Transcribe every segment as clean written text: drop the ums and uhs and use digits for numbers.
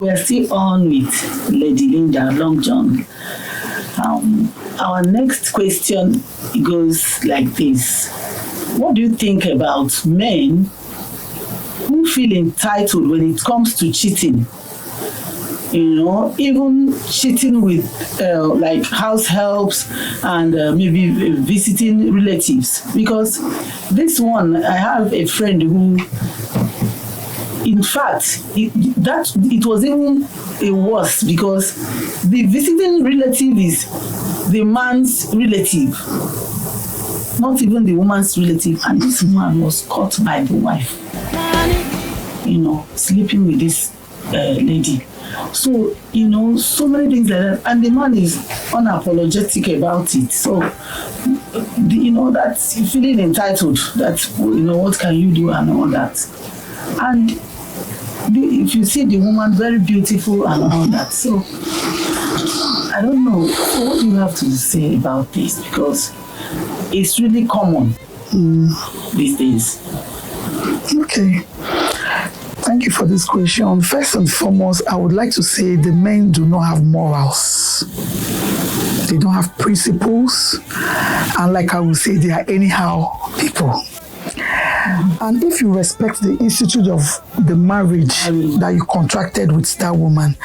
We're still on with Lady Linda Longjohn. Our next question goes like this. What do you think about men who feel entitled when it comes to cheating? Even cheating with like house helps and maybe visiting relatives. Because this one, I have a friend who, in fact, it was even a worse because the visiting relative is the man's relative, not even the woman's relative. And this man was caught by the wife, sleeping with this lady. So, so many things like that. And the man is unapologetic about it. So, that's feeling entitled, that, what can you do and all that. And if you see the woman, very beautiful and all that. So, I don't know. So what do you have to say about this? Because it's really common these days. Okay. Thank you for this question. First and foremost, I would like to say the men do not have morals. They don't have principles. And like I would say, they are anyhow people. And if you respect the institute of the marriage that you contracted with that woman,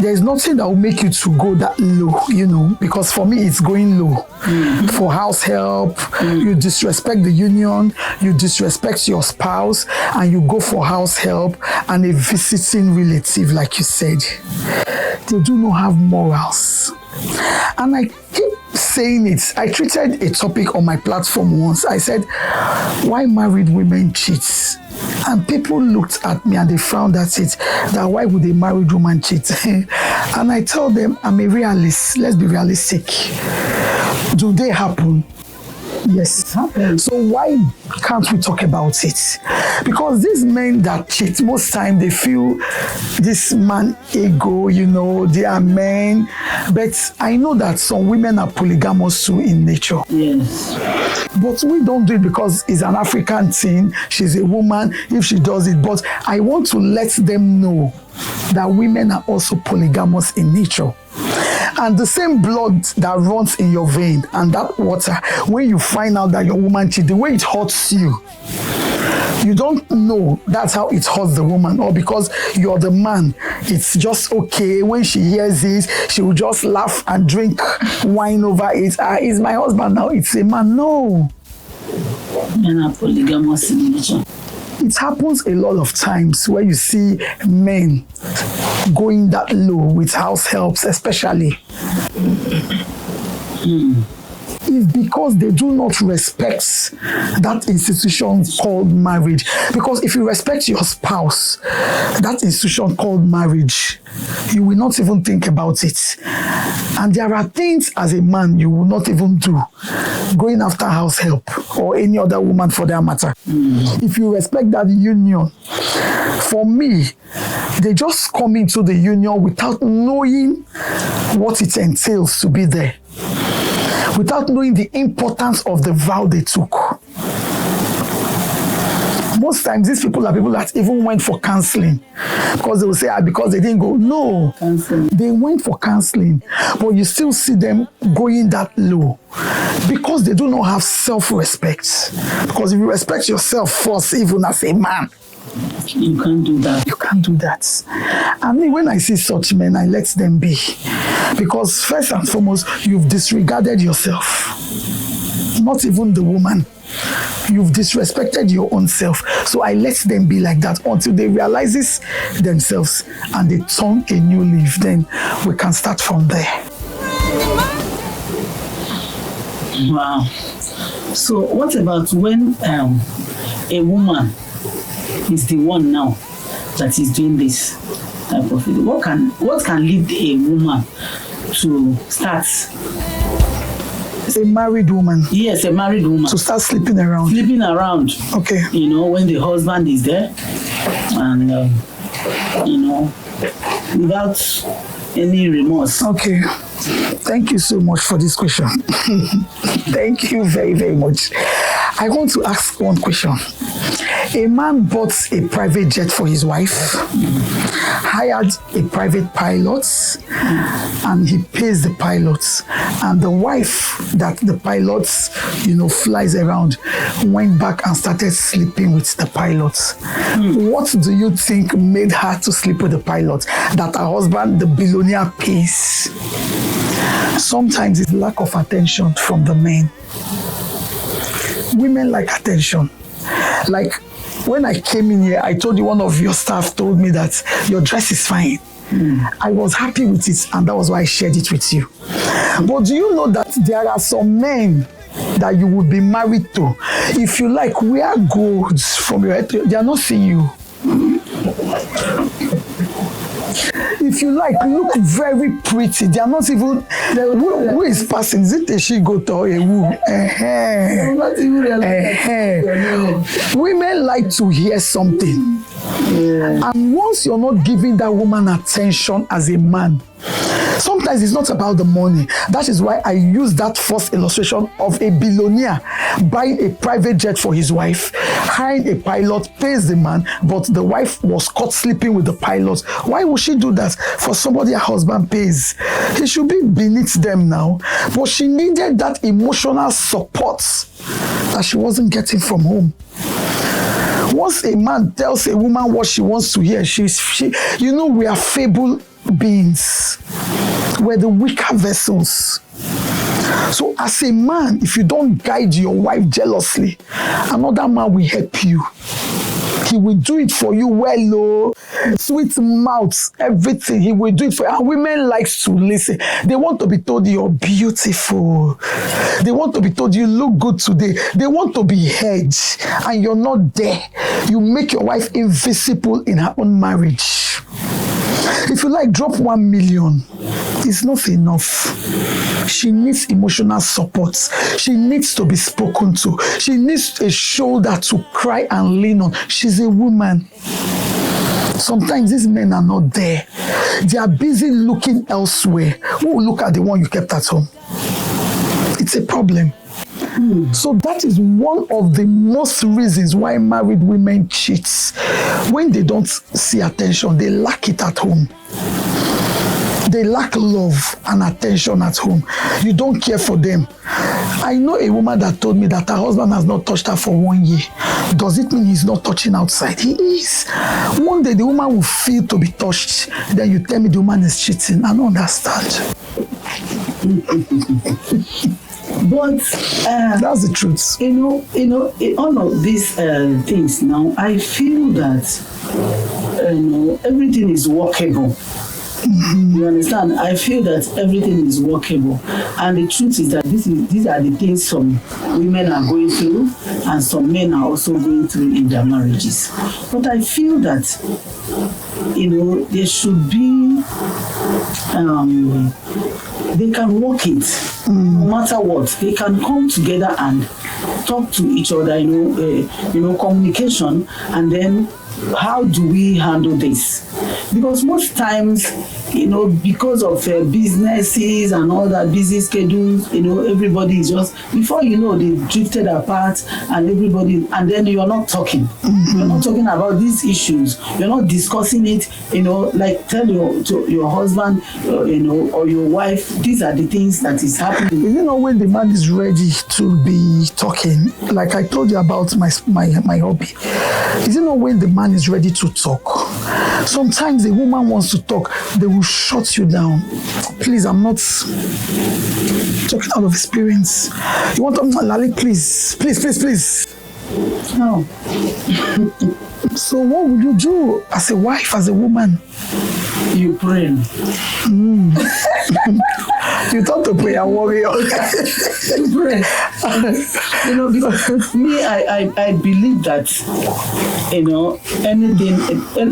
there is nothing that will make you to go that low, because for me, it's going low. For house help, you disrespect the union, you disrespect your spouse, and you go for house help and a visiting relative, like you said. They do not have morals. And I keep saying it. I treated a topic on my platform once. I said, why married women cheat? And people looked at me and they frowned at it, that why would a married woman cheat? And I tell them, I'm a realist. Let's be realistic. Do they happen? Yes. So why can't we talk about it? Because these men that cheat, most time they feel this man ego, they are men. But I know that some women are polygamous too in nature. Yes. But we don't do it because it's an African thing. She's a woman if she does it. But I want to let them know that women are also polygamous in nature. And the same blood that runs in your vein and that water, when you find out that your woman cheated, the way it hurts you, you don't know that's how it hurts the woman, or because you're the man, it's just okay. When she hears it, she will just laugh and drink wine over it. It's my husband now, it's a man. No. Men are polygamous in nature. It happens a lot of times where you see men going that low with house helps, especially. Is because they do not respect that institution called marriage. Because if you respect your spouse, that institution called marriage, you will not even think about it. And there are things as a man you will not even do, going after house help or any other woman for that matter. If you respect that union, for me, they just come into the union without knowing what it entails to be there, without knowing the importance of the vow they took. Most times, these people are people that even went for counseling, because they will say, because they didn't go. No, they went for counseling, but you still see them going that low because they do not have self-respect. Because if you respect yourself first, even as a man, you can't do that. You can't do that. And when I see such men, I let them be. Because first and foremost, you've disregarded yourself. Not even the woman. You've disrespected your own self. So I let them be like that until they realize themselves and they turn a new leaf. Then we can start from there. Wow. So what about when a woman is the one now that is doing this type of thing? What can lead a woman to start? A married woman. Yes, a married woman. To start sleeping around. Sleeping around. Okay. When the husband is there, and without any remorse. Okay. Thank you so much for this question. Thank you very, very much. I want to ask one question. A man bought a private jet for his wife, hired a private pilot, and he pays the pilots. And the wife that the pilot, flies around, went back and started sleeping with the pilot. What do you think made her to sleep with the pilot? That her husband, the billionaire, pays. Sometimes it's lack of attention from the men. Women like attention. Like when I came in here, I told you one of your staff told me that your dress is fine. I was happy with it, and that was why I shared it with you. But do you know that there are some men that you would be married to? If you like, wear gold from your head. They are not seeing you. If you like, look very pretty. They are not even. Who is passing? Is it a she goat or a woo? Women like to hear something. Yeah. And once you're not giving that woman attention as a man, sometimes it's not about the money. That is why I use that first illustration of a billionaire buying a private jet for his wife, hiring a pilot, pays the man, but the wife was caught sleeping with the pilot. Why would she do that? For somebody her husband pays. He should be beneath them now. But she needed that emotional support that she wasn't getting from home. Once a man tells a woman what she wants to hear, we are feeble beings. We're the weaker vessels. So as a man, if you don't guide your wife jealously, another man will help you. He will do it for you well, sweet mouth, everything. He will do it for you. And women like to listen. They want to be told you're beautiful. They want to be told you look good today. They want to be heard, and you're not there. You make your wife invisible in her own marriage. If you like, drop 1 million. It's not enough. She needs emotional support. She needs to be spoken to. She needs a shoulder to cry and lean on. She's a woman. Sometimes these men are not there. They are busy looking elsewhere. Who will look at the one you kept at home? It's a problem. So that is one of the most reasons why married women cheat. When they don't see attention, they lack it at home. They lack love and attention at home. You don't care for them. I know a woman that told me that her husband has not touched her for 1 year. Does it mean he's not touching outside? He is. One day the woman will feel to be touched. Then you tell me the woman is cheating. I don't understand. But that's the truth. All of these things now, I feel that everything is workable. You understand? I feel that everything is workable, and the truth is that these are the things some women are going through, and some men are also going through in their marriages. But I feel that there should be they can work it, no matter what. They can come together and talk to each other. Communication, and then how do we handle this? Because most times, because of businesses and all that, busy schedules, everybody is just, before they've drifted apart, and then you're not talking. You're not talking about these issues. You're not discussing it, like tell your husband, or your wife, these are the things that is happening. When the man is ready to be talking, like I told you about my hobby, when the man is ready to talk, sometimes the woman wants to talk, they will shut you down. Please, I'm not talking out of experience. You want to talk, Lali? Please. No. So what would you do as a wife, as a woman? You pray. You thought to pray and warrior. You pray. Because me, I believe that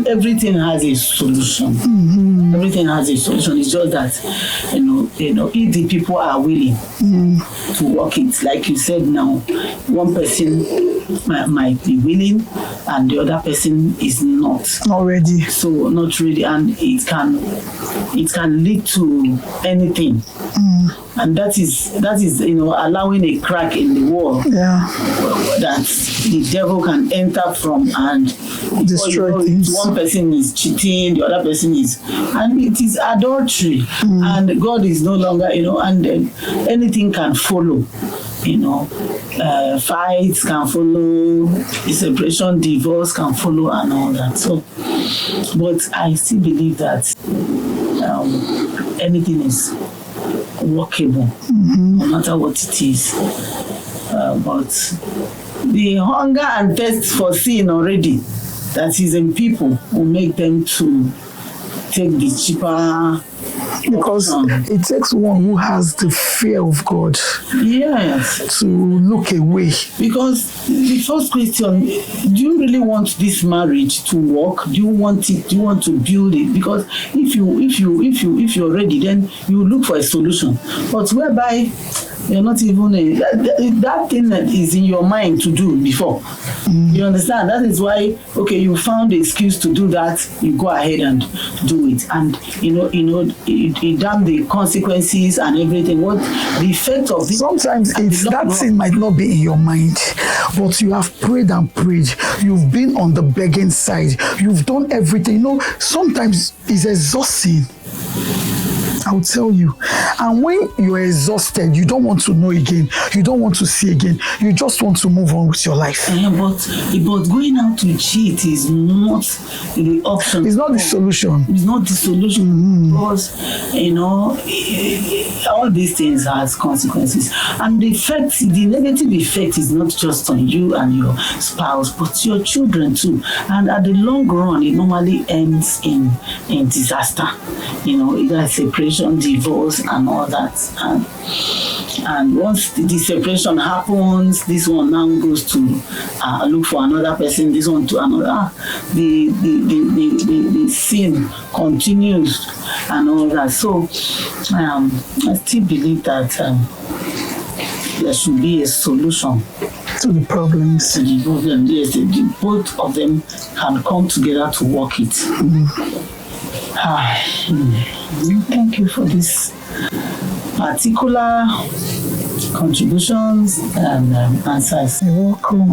everything has a solution. Everything has a solution. It's just that if the people are willing to work it, like you said now, one person might be willing and the other person is not ready. So not ready, and it can lead to anything. And that is allowing a crack in the wall that the devil can enter from and destroy things. One person is cheating, the other person is, and it is adultery, and God is no longer, and anything can follow. Fights can follow, separation, divorce can follow, and all that. So, but I still believe that anything is workable, no matter what it is. But the hunger and thirst for sin already that is in people will make them to take the cheaper. Because it takes one who has the fear of God to look away. Because the first question, do you really want this marriage to work? Do you want it? Do you want to build it? Because if you're ready, then you look for a solution. But whereby you're not even that thing that is in your mind to do before. You understand? That is why, you found the excuse to do that, you go ahead and do it. And it damn the consequences and everything. What the effect of this? Sometimes that thing might not be in your mind, but you have prayed and prayed. You've been on the begging side. You've done everything. Sometimes it's exhausting. I'll tell you. And when you're exhausted, you don't want to know again. You don't want to see again. You just want to move on with your life. But going out to cheat is not the option. It's not the solution. It's not the solution because, all these things has consequences. And the negative effect is not just on you and your spouse, but your children too. And at the long run, it normally ends in disaster. Either separation, divorce, and all that. And once the separation happens, this one now goes to look for another person, this one to another. The sin continues and all that. So I still believe that there should be a solution to the problems. Yes, both of them can come together to work it. Thank you for this particular contributions and answers. You're welcome.